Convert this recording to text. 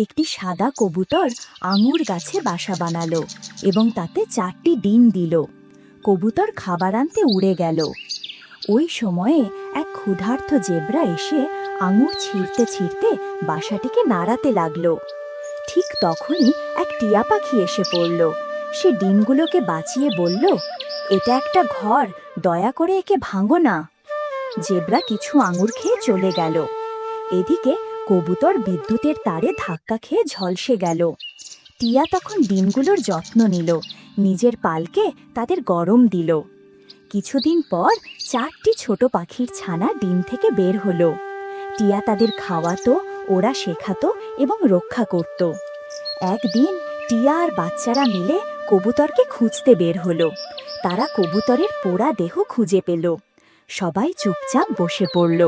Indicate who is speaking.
Speaker 1: একটি সাদা কবুতর আঙুর গাছে বাসা বানালো এবং তাতে 4টি ডিম দিল। কবুতর খাবার আনতে উড়ে গেল। ওই সময়ে এক ক্ষুধার্ত জেব্রা এসে আঙুর ছিঁড়তে ছিঁড়তে বাসাটিকে নাড়াতে লাগলো। ঠিক তখনই এক টিয়া পাখি এসে পড়ল। সে ডিমগুলোকে বাঁচিয়ে বলল, এটা একটা ঘর, দয়া করে একে ভাঙো না। জেব্রা কিছু আঙুর খেয়ে চলে গেল। এদিকে কবুতর বিদ্যুতের তারে ধাক্কা খেয়ে ঝলসে গেল। টিয়া তখন ডিমগুলোর যত্ন নিল, নিজের পালকে তাদের গরম দিল। কিছুদিন পর 4টি ছোট পাখির ছানা ডিম থেকে বের হলো। টিয়া তাদের খাওয়াতো, ওরা শেখাতো এবং রক্ষা করত। একদিন টিয়া আর বাচ্চারা মিলে কবুতরকে খুঁজতে বের হলো। তারা কবুতরের পোড়া দেহ খুঁজে পেল। সবাই চুপচাপ বসে পড়ল।